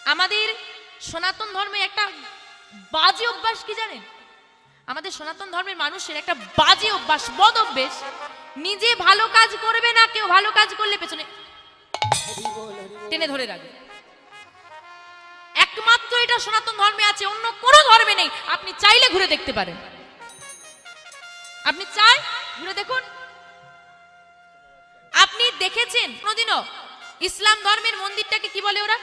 আমাদের সনাতন ধর্মে একটা বাজে অভ্যাস কি জানেন? আমাদের সনাতন ধর্মের মানুষের একটা বাজে অভ্যাস, বদ অভ্যাস, নিজে ভালো কাজ করবে না, কেউ ভালো কাজ করলে পেছনে টেনে ধরে রাখবে। একমাত্র এটা সনাতন ধর্মে আছে, অন্য কোনো ধর্মে নেই। আপনি চাইলে ঘুরে দেখতে পারেন, আপনি চাই ঘুরে দেখুন। আপনি দেখেছেন কোনোদিনও ইসলাম ধর্মের মন্দিরটাকে কি বলে ওরা?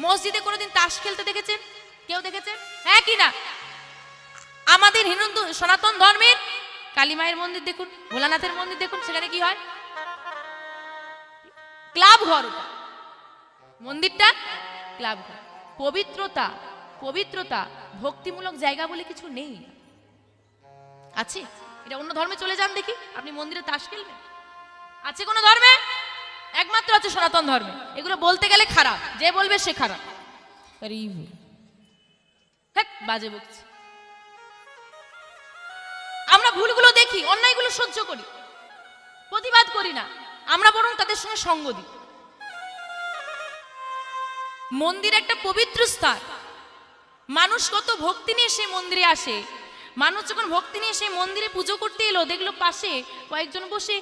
মসজিদে কোনোদিন তাস খেলতে দেখেছেন? কেউ দেখেছেন? হ্যাঁ কি না? আমাদের হিন্দু সনাতন ধর্মের কালী মায়ের মন্দির দেখুন, ভোলানাথের মন্দির দেখুন, সেখানে কি হয়? ক্লাব ঘর, ওটা মন্দিরটা ক্লাব ঘর। পবিত্রতা, পবিত্রতা, ভক্তিমূলক জায়গা বলে কিছু নেই। আছে? এটা অন্য ধর্মে চলে যান দেখি, আপনি মন্দিরে তাস খেলবেন? আছে কোন ধর্মে? একমাত্র আছে সনাতন ধর্মে। এগুলো বলতে গেলে খারাপ, যে বলবে সে খারাপ। বাজে বকছি। আমরা ভুলগুলো দেখি, অন্যায়গুলো সহ্য করি, প্রতিবাদ করি না, আমরা বরং তাদের সঙ্গে সঙ্গ দিই। মন্দির একটা পবিত্র স্থান, মানুষ কত ভক্তি নিয়ে সেই মন্দিরে আসে। মানুষ যখন ভক্তি নিয়ে সেই মন্দিরে পুজো করতে এলো, দেখলো পাশে কয়েকজন বসে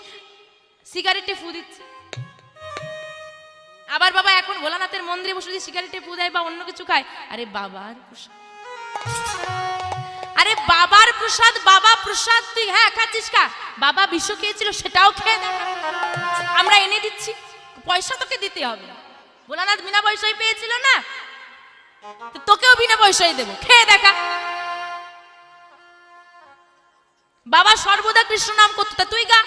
সিগারেটে ফু দিচ্ছে। আবার বাবা এখন ভোলানাথের মন্দিরে বসে যদি সিগারেটে ফু দেয় বা অন্য কিছু খায়, আরে বাবার প্রসাদ, আরে বাবার প্রসাদ, বাবা প্রসাদ তুই হ্যাঁ খাচ্ছিস খা, বাবা বিষ খেয়েছিল সেটাও খেয়ে দেখা, আমরা এনে দিচ্ছি, পয়সা তোকে দিতে হবে। ভোলানাথ বিনা পয়সায় পেয়েছিল না, তোকেও বিনা পয়সায় দেবো, খেয়ে দেখা। বাবা সর্বদা কৃষ্ণ নাম করতো, তুই গা।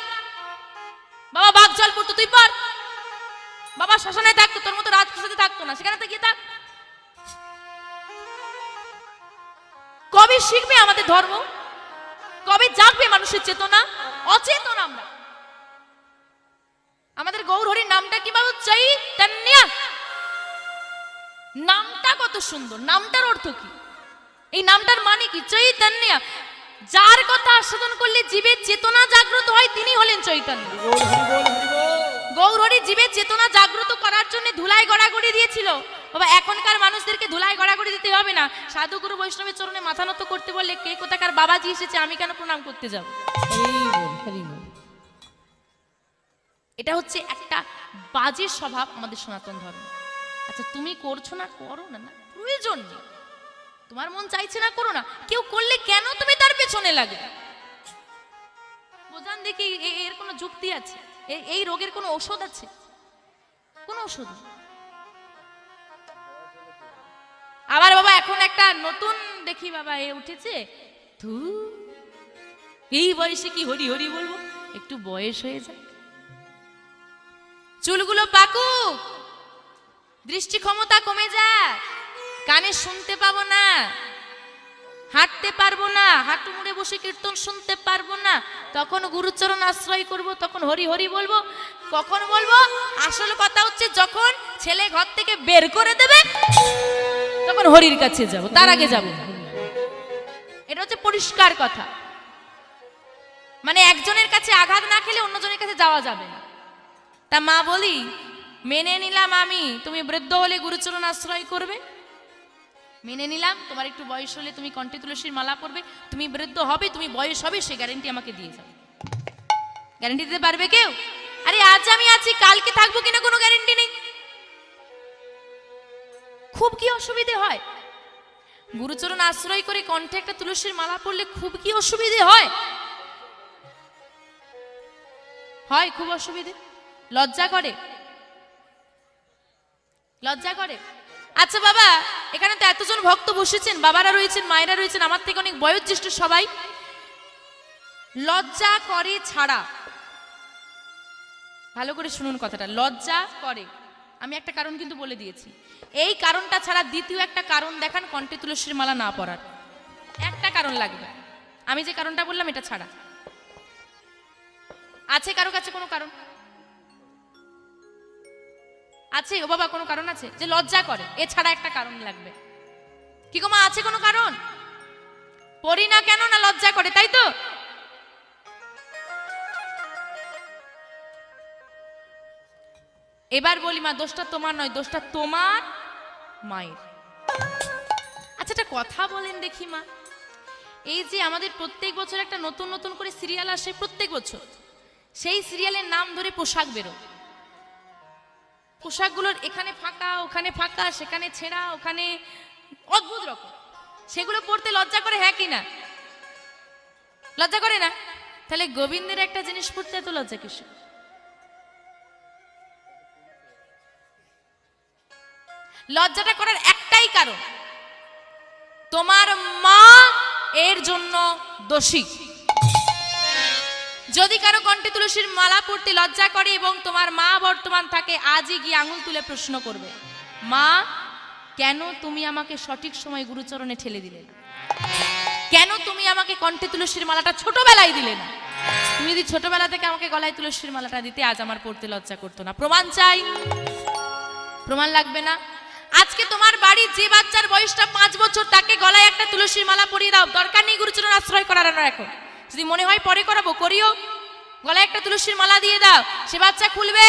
বাবা বাঘ জল পড়তো, তুই পর। বাবা শ্মশানে থাকতো, তোর মতো রাজপ্রাসাদে থাকতো না, সেখানে তো গিয়ে থাক। কবে শিখবে আমাদের ধর্ম? কবে জাগবে মানুষের চেতনা? অচেতন আমরা। আমাদের গৌর হরির নামটা কি বাবু? চৈতন্য। নামটা কত সুন্দর, নামটার অর্থ কি? এই নামটার মানে কি? চৈতন্য। যার কথা আস্বাদন করলে জীবের চেতনা জাগ্রত হয়, তিনি হলেন চৈতন্য। গৌর হরি জীবের চেতনা জাগ্রত করার জন্য ধুলাই গড়াগড়ি দিয়েছিল। বাবা এখনকার মানুষদেরকে ধুলাই গড়াগড়ি দিতে হবে না, সাধু গুরু বৈষ্ণবের চরণে মাথা নত করতে বললে কে কোথাকার বাবাজি এসেছে, আমি কেন প্রণাম করতে যাব? এটা হচ্ছে একটা বাজে স্বভাব আমাদের সনাতন ধর্ম। আচ্ছা তুমি করছো না, করো না, না প্রয়োজন নেই, তোমার মন চাইছে না করো না, কেউ করলে কেন তুমি তার পেছনে লাগে? বোঝান দেখি, এর কোনো যুক্তি আছে? এই রোগের কোনো ঔষধ আছে? কোন ওষুধ? আবার বাবা এখন একটা নতুন দেখি বাবা এ উঠেছে, ধু এই বয়সে কি হরি হরি বলবো, একটু বয়স হয়ে যায়, চুলগুলো পাকুক, দৃষ্টি ক্ষমতা কমে যায়, কানে শুনতে পাবো না, হাঁটতে পারবো না, হাঁটু মুড়ে বসে কীর্তন শুনতে পারবো না, তখন গুরুচরণ আশ্রয় করব, তখন হরি হরি বলবো। কখন বলবো? আসল কথা হচ্ছে যখন ছেলে ঘর থেকে বের করে দেবে তখন হরির কাছে যাব, তার আগে যাব। এটা হচ্ছে পরিষ্কার কথা। মানে একজনের কাছে আঘাত না খেলে অন্যজনের কাছে যাওয়া যাবে না। তা মা বলি, মেনে নিলাম আমি, তুমি বৃদ্ধ হলে গুরুচরণ আশ্রয় করবে, মেনে নিলাম। তোমার একটু বয়স হলে তুমি কণ্ঠে তুলসীর মালা পরবে, তুমি বৃদ্ধ হবে, তুমি বয়স হবে, সে গ্যারেন্টি আমাকে দিয়ে যাও। গ্যারেন্টি দিতে পারবে কেউ? আরে আজ আমি আছি, কালকে থাকবো কিনা কোনো গ্যারেন্টি নেই। খুব কি অসুবিধে হয়? গুরুচরণ আশ্রয় করে কণ্ঠে একটা তুলসীর মালা পরলে খুব কি অসুবিধে হয়? হয় খুব অসুবিধে। লজ্জা করে, লজ্জা করে। আচ্ছা বাবা এখানে তো এতজন ভক্ত বসেছেন, বাবারা রয়েছেন, মায়েরা রয়েছেন, আমার থেকে অনেক বয়োজ্যেষ্ঠ সবাই, লজ্জা করে ছাড়া, ভালো করে শুনুন কথাটা, লজ্জা করে, আমি একটা কারণ কিন্তু বলে দিয়েছি, এই কারণটা ছাড়া দ্বিতীয় একটা কারণ দেখান কণ্ঠে তুলসীর মালা না পরার। একটা কারণ লাগবে, আমি যে কারণটা বললাম এটা ছাড়া। আছে কারো কাছে কোনো কারণ আছে? ও বাবা কোনো কারণ আছে যে লজ্জা করে? এছাড়া একটা কারণ লাগবে। কি গো মা, আছে কোনো কারণ? পড়ি না কেন? না লজ্জা করে, তাই তো? এবার বলি মা, দোষটা তোমার নয়, দোষটা তোমার মায়ের। আচ্ছা একটা কথা বলেন দেখি মা, এই যে আমাদের প্রত্যেক বছর একটা নতুন নতুন করে সিরিয়াল আসে প্রত্যেক বছর, সেই সিরিয়ালের নাম ধরে পোশাক বেরো, পোশাকগুলোর এখানে ফাঁকা ওখানে ফাঁকা, সেখানে ছেঁড়া ওখানে অদ্ভুত রকম, সেগুলো পড়তে লজ্জা করে, হ্যাঁ কি না? লজ্জা করে না? তাহলে গোবিন্দের একটা জিনিস পড়তে এত লজ্জা কিসে? লজ্জাটা করার একটাই কারণ, তোমার মা এর জন্য দোষী। যদি কারো কণ্ঠে তুলসীর মালা পড়তে লজ্জা করে এবং তোমার মা বর্তমান থাকে, আজই গিয়ে আঙুল তুলে প্রশ্ন করবে, মা কেন তুমি আমাকে সঠিক সময় গুরুচরণে ঠেলে দিলে না? কেন তুমি আমাকে কণ্ঠে তুলসীর মালাটা ছোটবেলায় দিলে না? তুমি যদি ছোটবেলা থেকে আমাকে গলায় তুলসীর মালাটা দিতে, আজ আমার পড়তে লজ্জা করতো না। প্রমাণ চাই? প্রমাণ লাগবে না? আজকে তোমার বাড়ির যে বাচ্চার বয়সটা 5 বছর, তাকে গলায় একটা তুলসীর মালা পরিয়ে দাও, দরকার নেই গুরুচরণ আশ্রয় করানোর। এখন যদি মনে হয় পরে করাবো, করিও, গলায় একটা তুলসীর মালা দিয়ে দাও, সে বাচ্চা খুলবে,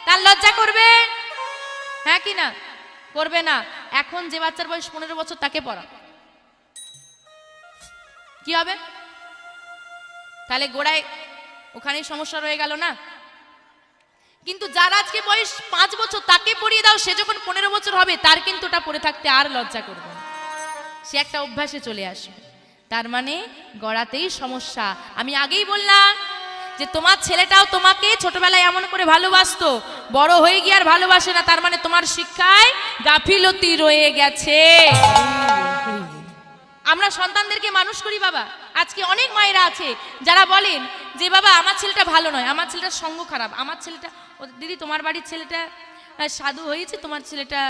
তার লজ্জা করবে, হ্যাঁ কি না? করবে না। এখন যে বাচ্চার বয়স 15 বছর, তাকে পড়াও, কি হবে? তাহলে গোড়ায় ওখানেই সমস্যা রয়ে গেল না? কিন্তু যার আজকে বয়স 5 বছর, তাকে পড়িয়ে দাও, সে যখন 15 বছর হবে, তার কিন্তু ওটা পড়ে থাকতে আর লজ্জা করবে না, সে একটা অভ্যাসে চলে আসবে। তার মানে গড়াতেই সমস্যা। আমি আগেই বললাম যে তোমার ছেলেটাও তোমাকে ছোটবেলায় এমন করে ভালোবাসতো, বড় হয়ে গিয়ে আর ভালোবাসে না, তার মানে তোমার শিক্ষায় গাফিলতি রয়ে গেছে। আমরা সন্তানদেরকে মানুষ করি বাবা, আজকে অনেক মায়েরা আছে যারা বলেন যে বাবা আমার ছেলেটা ভালো নয়, আমার ছেলেটার সঙ্গ খারাপ, আমার ছেলেটা, দিদি তোমার বাড়ির ছেলেটা সাধু হয়েছে, তোমার ছেলেটা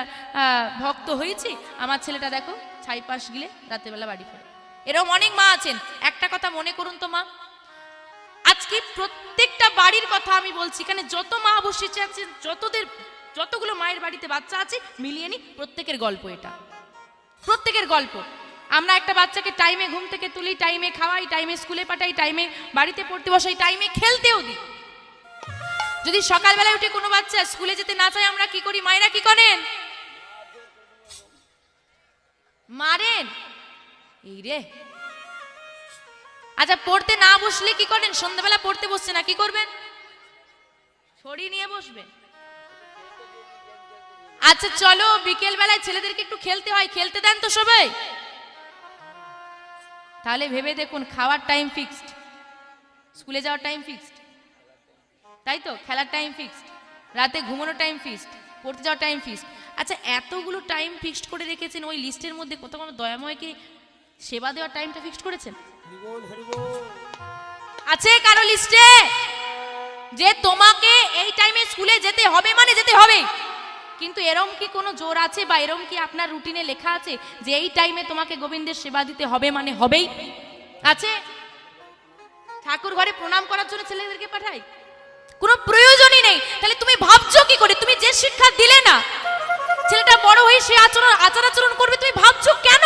ভক্ত হয়েছে, আমার ছেলেটা দেখো ছাই পাশ গিলে রাতেবেলা বাড়ি ফেরে। এরকম অনেক মা আছেন। একটা কথা মনে করুন তো মা, আজকে প্রত্যেকটা বাড়ির কথা আমি বলছি, এখানে যত মা বসেছে আছেন, যতগুলো মায়ের বাড়িতে বাচ্চা আছে, মিলিয়ে নি, প্রত্যেকের গল্প এটা, প্রত্যেকের গল্প। আমরা একটা বাচ্চাকে টাইমে ঘুম থেকে তুলি, টাইমে খাওয়াই, টাইমে স্কুলে পাঠাই, টাইমে বাড়িতে পড়তে বসাই, টাইমে খেলতেও দিই। যদি সকালবেলায় উঠে কোনো বাচ্চা স্কুলে যেতে না চায়, আমরা কি করি? মায়েরা কি করেন? মারেন। এই রে, আচ্ছা পড়তে না বসলে কি করেন? সন্ধ্যাবেলা পড়তে বসছে না, কি করবেন? ছড়ি নিয়ে বসবে। আচ্ছা চলো বিকেল বেলায় ছেলেদেরকে একটু খেলতে হয়, খেলতে দেন তো সবাই? তাহলে ভেবে দেখুন, খাওয়ার টাইম ফিক্সড, স্কুলে যাওয়ার টাইম ফিক্সড, তাই তো? খেলার টাইম ফিক্সড, রাতে ঘুমানোর টাইম ফিক্সড, পড়তে যাওয়ার টাইম ফিক্সড। আচ্ছা এতগুলো টাইম ফিক্সড করে রেখেছেন, ওই লিস্টের মধ্যে কোথাও কোনো দয়াময়কে সেবা দেওয়ার টাইমটা ফিক্সড করেছেন? আছে কারো লিস্টে যে তোমাকে এই টাইমে স্কুলে যেতে হবে মানে যেতে হবে? কিন্তু এরম কি কোনো জোর আছে, বা এরম কি আপনার রুটিনে লেখা আছে যে এই টাইমে তোমাকে গোবিন্দের সেবা দিতে হবে মানে হবেই? আছে? ঠাকুর ঘরে প্রণাম করার জন্য ছেলেদেরকে পাঠাই? কোনো প্রয়োজনই নেই। তাহলে তুমি ভাবছো কি করে? তুমি যে শিক্ষা দিলে না, ছেলেটা বড় হয়ে সে আচার আচরণ করবে, তুমি ভাবছো কেন?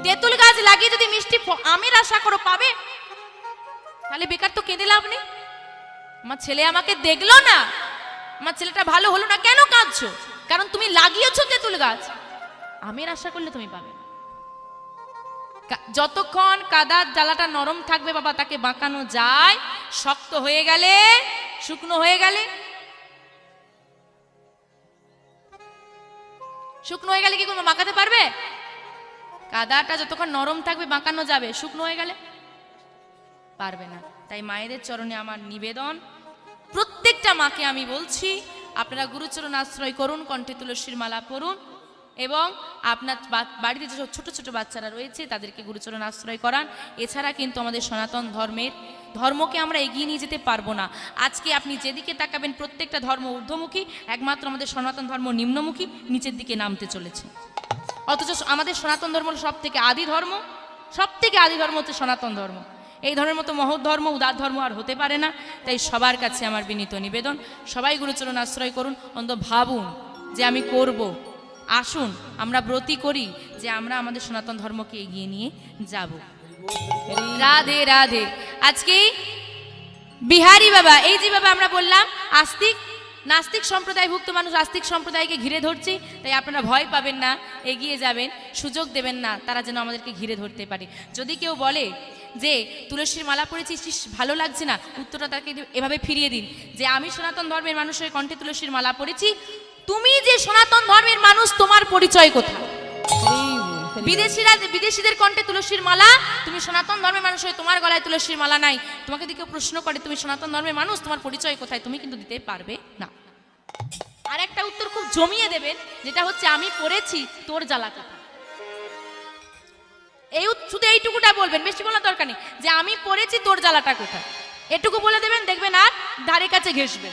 তেঁতুল গাছ লাগিয়ে যদি মিষ্টি আমের আশা করো পাবে, তাহলে বেকার তো কেঁদে লাভ নেই। আমার ছেলে আমাকে দেখলো না, আমার ছেলেটা ভালো হলো না, কেন কাঁদছো? কারণ তুমি লাগিয়েছো তেঁতুল গাছ, আমের আশা করলে তুমি পাবে না। যতক্ষণ কাদার জ্বালাটা নরম থাকবে বাবা, তাকে বাঁকানো যায়। শক্ত হয়ে গেলে, শুকনো হয়ে গেলে, শুকনো হয়ে গেলে কি কোনো বাঁকাতে পারবে? কাদাটা যতক্ষণ নরম থাকবে বাঁকানো যাবে, শুকনো হয়ে গেলে পারবে না। তাই মায়েদের চরণে আমার নিবেদন, প্রত্যেকটা মাকে আমি বলছি, আপনারা গুরুচরণ আশ্রয় করুন, কণ্ঠে তুলসীর মালা পড়ুন, এবং আপনার বাড়িতে যে ছোট ছোট বাচ্চারা রয়েছে তাদেরকে গুরুচরণ আশ্রয় করান। এছাড়া কিন্তু আমাদের সনাতন ধর্মকে আমরা এগিয়ে নিয়ে যেতে পারবো না। আজকে আপনি যেদিকে তাকাবেন প্রত্যেকটা ধর্ম ঊর্ধ্বমুখী, একমাত্র আমাদের সনাতন ধর্ম নিম্নমুখী, নিচের দিকে নামতে চলেছে। অথচ আমাদের সনাতন ধর্ম সব থেকে আদি ধর্ম, সব থেকে আদি ধর্ম হচ্ছে সনাতন ধর্ম। এই ধর্মের মতো মহৎ ধর্ম, উদার ধর্ম আর হতে পারে না। তাই সবার কাছে আমার বিনীত নিবেদন, সবাই গুরুচরণ আশ্রয় করুন। অন্তত ভাবুন যে আমি করব। আসুন আমরা ব্রতী করি যে আমরা আমাদের সনাতন ধর্মকে এগিয়ে নিয়ে যাব। রাধে রাধে। আজকে বিহারী বাবা, এই যে বাবা আমরা বললাম আস্তিক, নাস্তিক সম্প্রদায়ভুক্ত মানুষ আস্তিক সম্প্রদায়কে ঘিরে ধরছি, তাই আপনারা ভয় পাবেন না, এগিয়ে যাবেন, সুযোগ দেবেন না তারা যেন আমাদেরকে ঘিরে ধরতে পারে। যদি কেউ বলে যে তুলসীর মালা পরেছি ভালো লাগছে না, উত্তরটা তাকে এভাবে ফিরিয়ে দিন যে আমি সনাতন ধর্মের মানুষের কণ্ঠে তুলসীর মালা পরেছি, তুমি যে সনাতন ধর্মের মানুষ তোমার পরিচয় কোথায়? বিদেশিদের কণ্ঠে তুলসীর মালা, তুমি সনাতন ধর্মের মানুষ হয়ে তোমার গলায় তুলসীর মালা নাই, তোমাকে দিকে প্রশ্ন করে তুমি সনাতন ধর্মের মানুষ, তোমার পরিচয় কোথায়? তুমি কিন্তু দিতে পারবে না। আর একটা উত্তর খুব জমিয়ে দেবেন, যেটা হচ্ছে আমি পড়েছি তোর জ্বালা কোথায়। শুধু এইটুকুটা বলবেন, বেশি বলার দরকার নেই, যে আমি পড়েছি তোর জ্বালাটা কোথায়, এটুকু বলে দেবেন, দেখবেন আর ধারে কাছে ঘেসবেন।